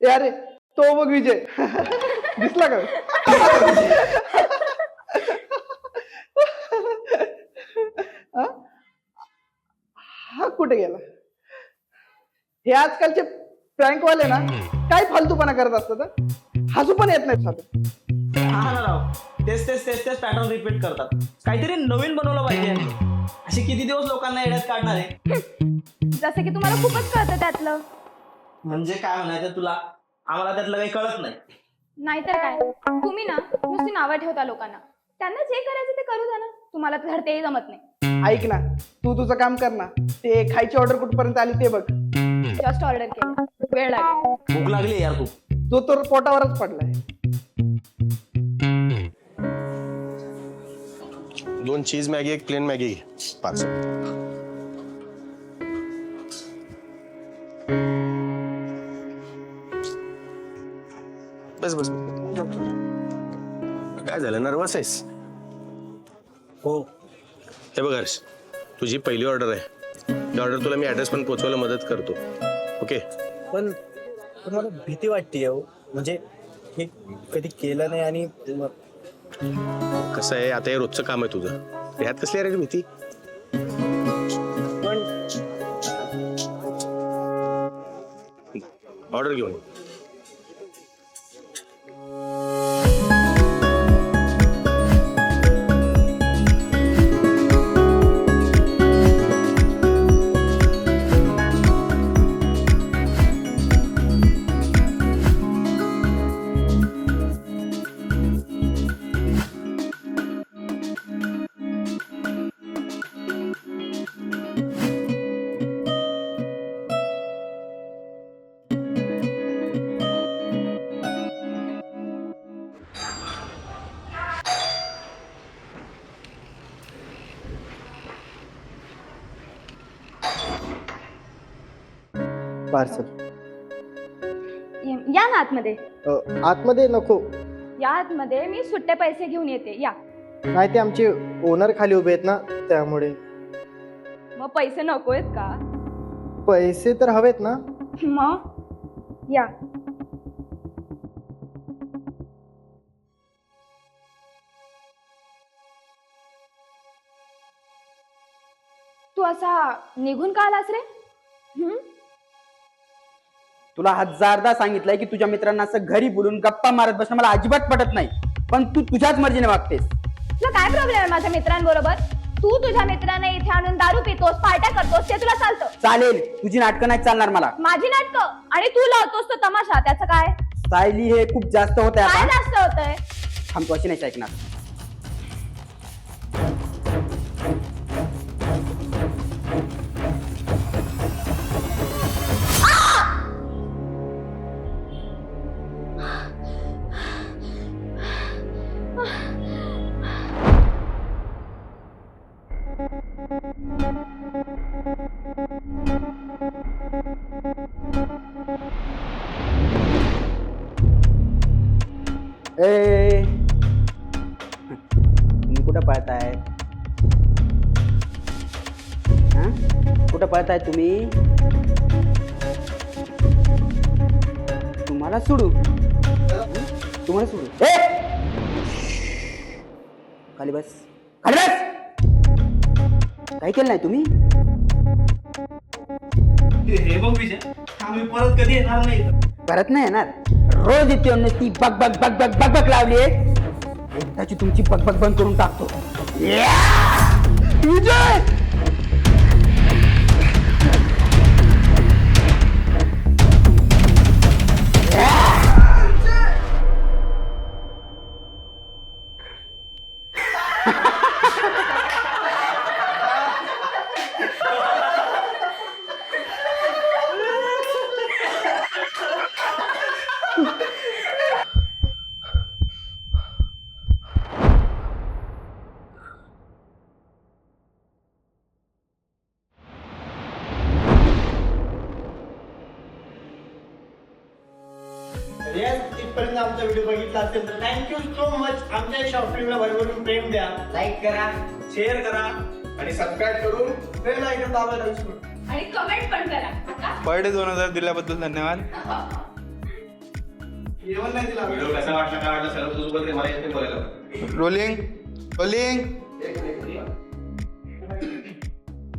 ए अरे तो बघ विजय दिसला का? हा कुठे गेला? हे आजकालचे प्रँक वाले ना काय फालतूपणा करत असतात, हसू पण येत नाही साधं. हा ना राव, तेच पॅटर्न रिपीट करतात. काहीतरी नवीन बनवलं पाहिजे यांनी. असे किती दिवस लोकांना येड्यात काढणार आहे? जसं की तुम्हाला खूपच कळतं त्यातलं. म्हणजे काय म्हणायचं तुला? आम्हाला त्यातलं काही कळत नाही. नाहीतर काय, तुम्ही ना नुसती नावं ठेवता लोकांना. त्यांना जे करायचं ते करू द्या ना, तुम्हाला तर तेही जमत नाही. ऐक ना, तू तुझं काम कर ना. ते खायची ऑर्डर कुठपर्यंत आली ते बघ. जस्ट ऑर्डर केलं, वेळ लागेल. भूक लागली यार खूप. तो तर पोटावरच पडलाय. 2 cheese Maggi, 1 plain Maggi parcel. बस बस. काय झालं, नर्वस आहेस? हो. हे बघ हर्ष, तुझी पहिली ऑर्डर आहे. ती ऑर्डर तुला मी ऍड्रेस पण पोहोचवायला मदत करतो. ओके? पण मला भीती वाटते हो, म्हणजे हे कधी केलं नाही आणि कसं आहे, आता हे रोजचं काम आहे तुझं, ह्यात कसली रे भीती? पण ऑर्डर घेऊन ये. पार्सल या ना आतमध्ये. आतमध्ये नको. या आतमध्ये, मी सुट्टे पैसे घेऊन येते. या. नाही, ते आमचे ओनर खाली उभे आहेत ना, त्यामुळे. मग पैसे नको आहेत का? पैसे तर हवेत ना. मग या. तू असा निघून का आलास रे? तुला 1000दा सांगितलंय की तुझ्या मित्रांना असं घरी बोलून गप्पा मारत बसणं मला अजिबात पटत नाही, पण तू तुझ्याच मर्जीने वागतेस. तुला काय प्रॉब्लेम आहे माझ्या मित्रांबरोबर? तू तुझ्या मित्रांना इथे आणून दारू पितोस, पार्ट्या करतोस, ते तुला चालतं? चालेल, तुझी नाटकं नाही चालणार मला. माझी नाटकं? आणि तू लावतोस तो तमाशा, त्याचं काय? सायली, हे खूप जास्त होत काय आहे. जास्त होतंय? थांब, तू अशी नाही ऐकणार. ए, तुम्ही कुठं पळताय? कुठं पळताय तुम्ही? तुम्हाला सोडू? तुम्हाला सोडू? ए, खाली बस, खाली बस. काय केलं नाही तुम्ही? हे बघ विजय, आम्ही परत कधी येणार नाही. परत नाही येणार. रोज येते ती बग बग बग बग बग बग लावली. एकदाची तुमची बग बग बंद करून टाकतो. विजय, तिथपर्यंत आमचा व्हिडिओ बघितला असेल तर थँक्यू सो मच. आमच्या शॉर्ट फिल्मला भरभरून प्रेम द्या, लाईक करा, शेअर करा आणि सबस्क्राईब करून बेल आयकॉन दाबायला विसरू नका. आणि कमेंट पण करा. पर डे 2000 दिल्याबद्दल धन्यवाद. जेवण नाही दिला व्हिडिओ कसा वाटला काय वाटला सर्व तुझं बोलते मला येते बोलायला. Rolling rolling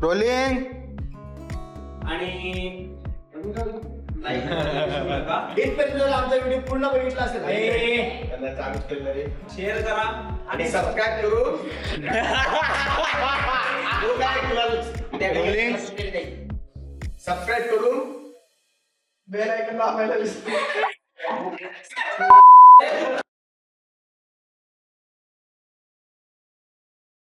rolling. आणि इथपर्यंत जर आमचा व्हिडिओ पूर्ण बघितला असेल त्यांना चालू केलं रे. शेअर करा आणि सबस्क्राईब करू. रोलिंग. सबस्क्राईब करून बेल आयकॉन दाबायला विसरू